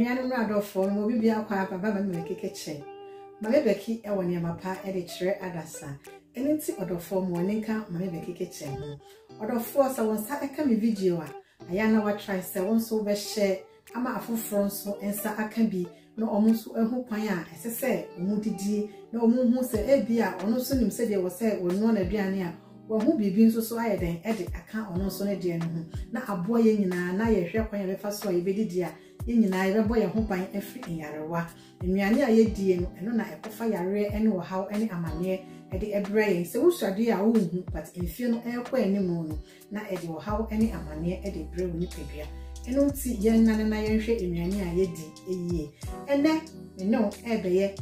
Enianu no adofo no obi bia kwa baba ma me kekeche. Ma me beki e woni amapa e de kire adasa. Enti odofo mo nenka ma me beki kekeche ho. Odofo sa won sa eka me video a aya na wa try se won so be share ama afoforo so ensa aka bi no omo so ehu kwan a esese omu didi na omu hu se ebia ono so nim se de wo se wonu na aduane a wo hu bibi nso so ayeden e de aka ono so ne de no hu na aboa ye nyina na ye hwe kwan ya befa so ye bedidi a ye nyina ye bebo ye ho ban afri nyarewa nnuane a ye die no eno na ekofa yare ene wo haw ene amane e de ebre ye se wo swade a wo hu but enfie no ekwa animu no na e de wo haw ene amane e de ebre wo ni pedua eno ti ye nane na ye hwe nnuane a ye di eyiye ene no ebeye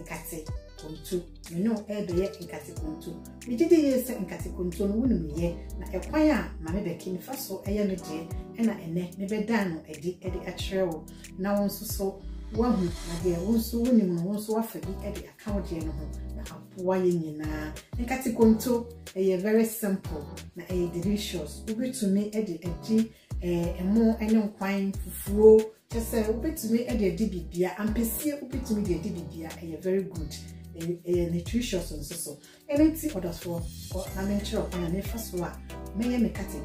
nkate konto no ebeye nkate konto me gidi ye se nkate konto no wonu ye na ekwan a ma me beki ni faso eye me de ena ene me bedan no edi atrewo na won so wahu na de won so wonim no won so wafabi edi account ye no ho na aboa ye nyina nkate konto eye very simple na eye delicious ubetumi edi emo ene nkwan fufuo just ubetumi edi bibia ampesie ubetumi edi bibia eye very good nutritious and so anything others for na mention of na first one me me kate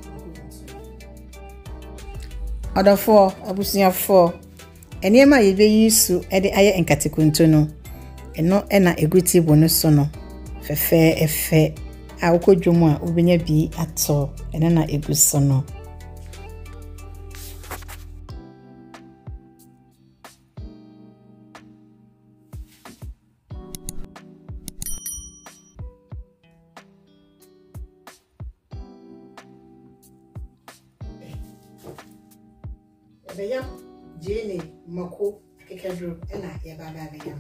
other for abusia for enema ye be use e de aye nkate konto no eno na eguti bonus so no fefe efe a ukodwomu a obenya bi ato eno na eguso no Beyam jene mako kekedro ena ye baba beyam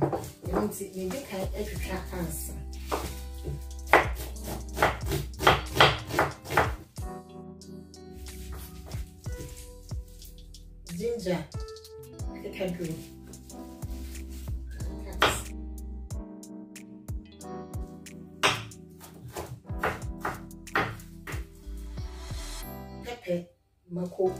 yonti me de kan etwetwa kansa ginger kekedro pepper mako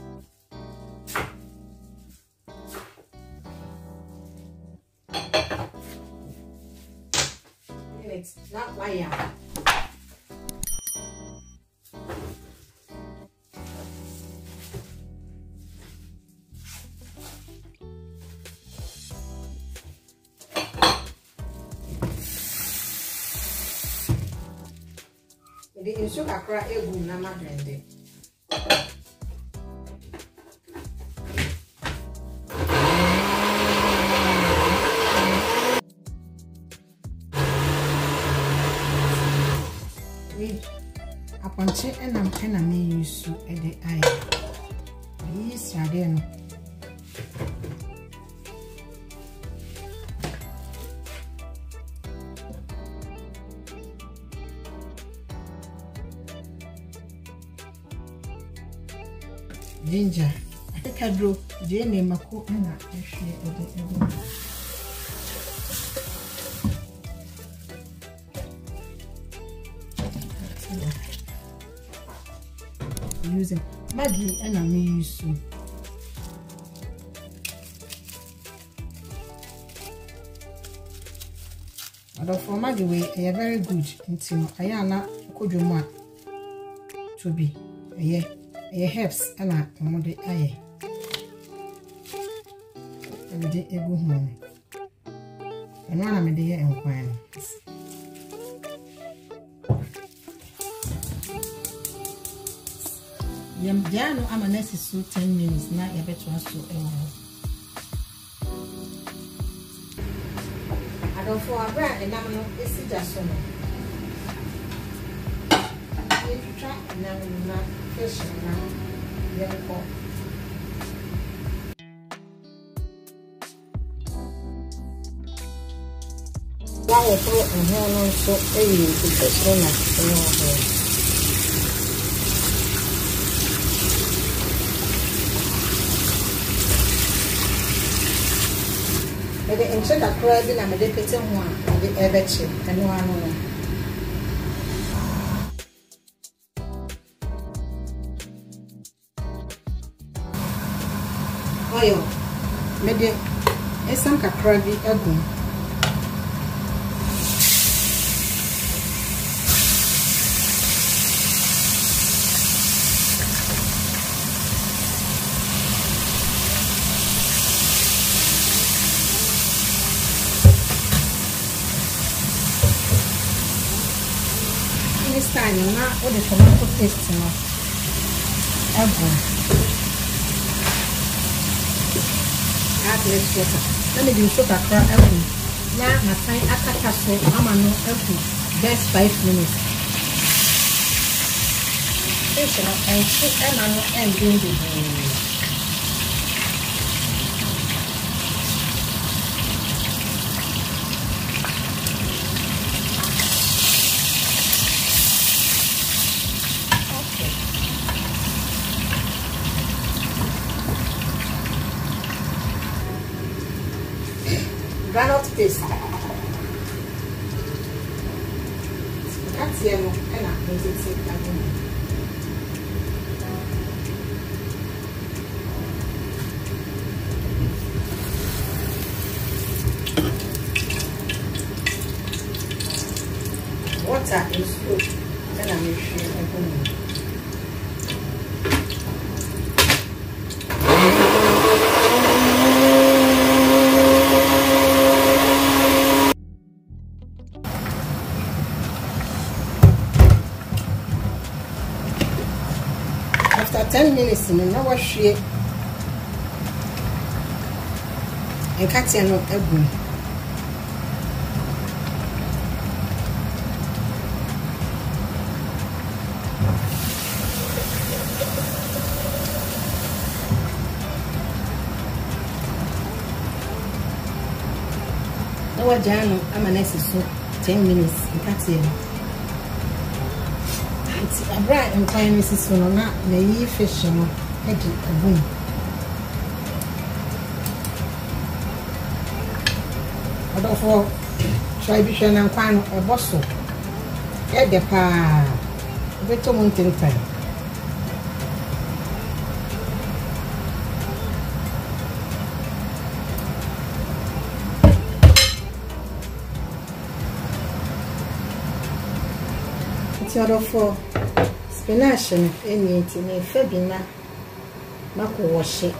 not why the sugar crack egu na madrende aponche ena me use e de eye this again ginger akadro je ne mako na ehwe e de using Maggie and I use although for Maggie way a very good until Ayana Kojuma to be a herbs and a mode aye and the able money and one I'm a day and wine. Yamdiano ama nesi so 10 minutes na yabeto aso adofo abra enam no esi jaso no yetwa enam na fish na yeko wawo pro ehon no so eyi fish na ehon the insect are crabbing and the petting one, the everchi, and one. Oil, mede esam kakra bi agum this time na o the tomato paste no agum add less water. Let me do so kakra agum na masan akata so ama no agum just 5 minutes. Fish no and cook ama no and bring the Granut paste. That's yellow and I can take that one. Water is good. Then I make sure I go. After 10 minutes, you know what she nkate no egum. Our jano ama nesi so 10 minutes nkate no. Abra nkwan nesi so no na yi fish no e di egum. Odofo try bi hwe na nkwan no eboso. E de pa. Beto mo ntentan. Odofo spinach no enienti na efa bi na mako washe.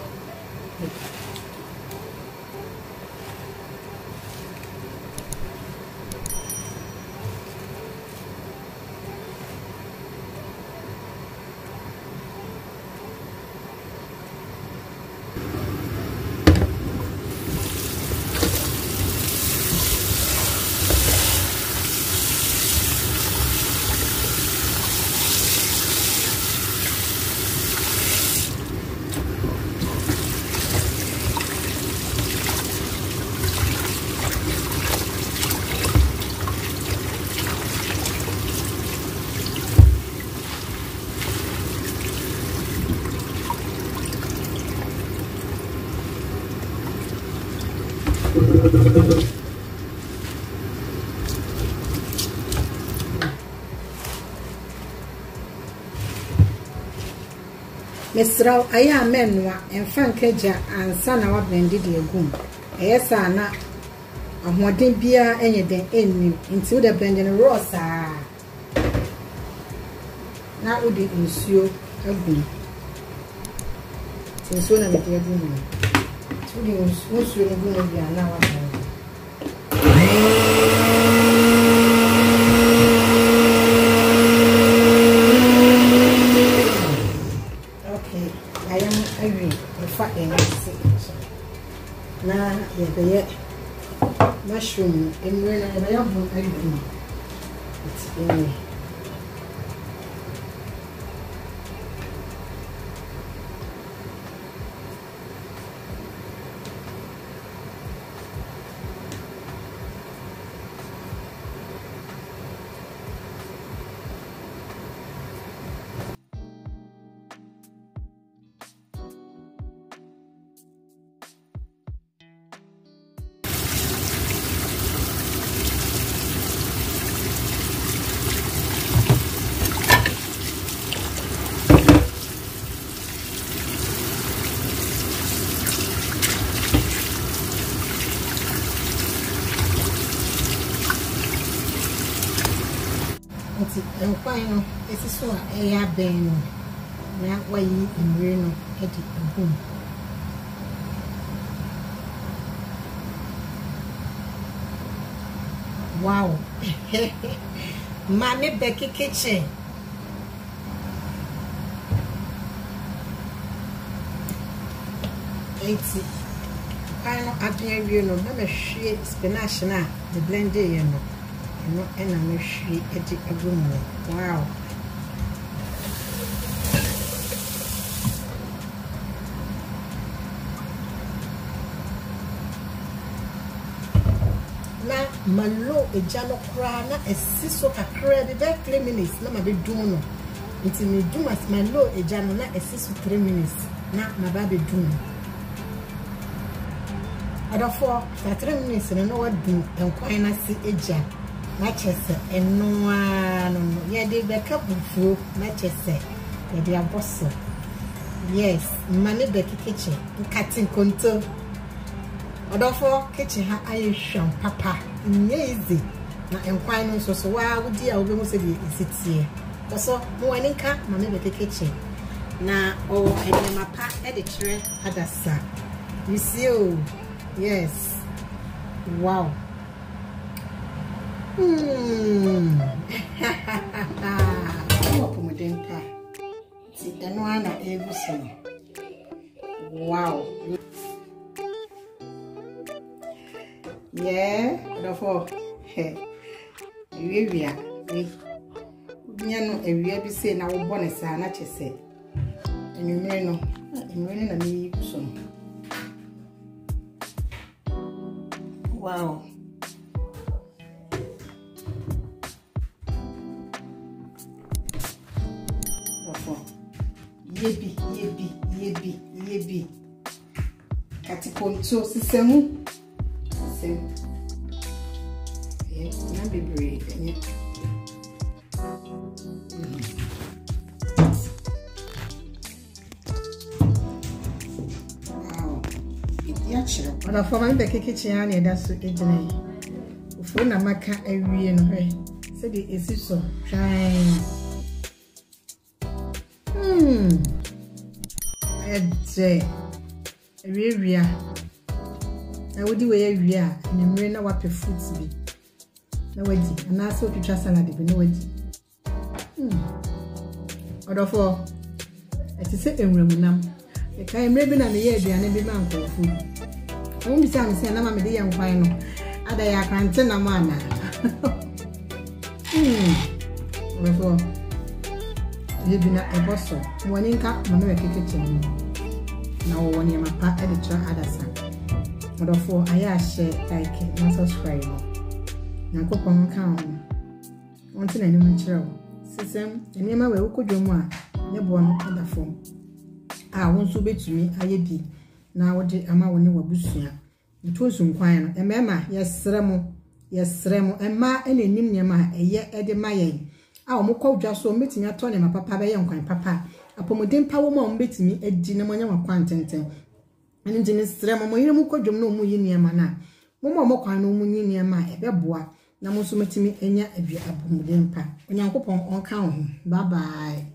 Mesraw aya menwa emfa nkaja ansa na wa blend de egum eyesa na ahoden bia enyeden ennim nti wo de blend no raw sa na wo de nsuo egum nsuo na me de egum wo de nsuo no egum bia na wa na ye mushroom in where I have one it's in nkwan no esi so a eya ben no na wayi imre no edi agum wow Mami Becky kitchen I know I you know na me hwie spinach na the blend you know no ena me hwie edi agum wow na malo ejalo kra na esiso kakra de 3 minutes na mabe dum no nti me dum as malo ejano na esiso 3 minutes na mabe dum adafo 3 minutes no wadu enkwan na si eja na chese eno no ye de beka bufuo na chese ye de aboso yes mane beki kitchen nkate konto adafo kitchen ha ayehwam papa nye easy na enkwan no so wa wudi a obe mo se de esitie so mo wani nka mane beki kitchen na o enema pa e de kire adasa you see oh yes wow pomodempa ti eno ana eguso wow yeah therefore ewia we nyano ewia bi se na wo bone sa na chese enwumere no na me guso wow yebi kati konto sisemu na bebre enye wow idiachira ona forma be kitchen ya na eda so ejina yi ofu na maka awie no hwe se de esiso try Ede ewia na wodi we ewia nimre na wape fruits bi na wadi na so twitwa salad bi na wadi odofo etise enwremunam e kai mre bi na me ye aduane bi ma nkofu o mi sa me se na ma me de ye nkwan no ada ya krante na ma na odofo yebi na eboso woni nka mama we kitchen na wo woni mapa e de tra adasa odofo aya share like na subscribe na kokon kan wonte na nim nchirawo sisem enema we ukodwomu a ne bo no adafo a wonso betumi aye bi na wode ama woni wabusua ntosu nkwan no emema yesremo emma ene nim nyema eye ede mayen a omukwa dwa so metimi ato ne mapapa be ye nkwan papa apomodempa wo ma ombetimi edi ne monya wakwan tenten ani njini sremo mo yire mukodwom na omu yini ema na mo ma omokwan na omu yini ema ebeboa na mo so metimi enya adua apomodempa onyankopon onka ho bye bye.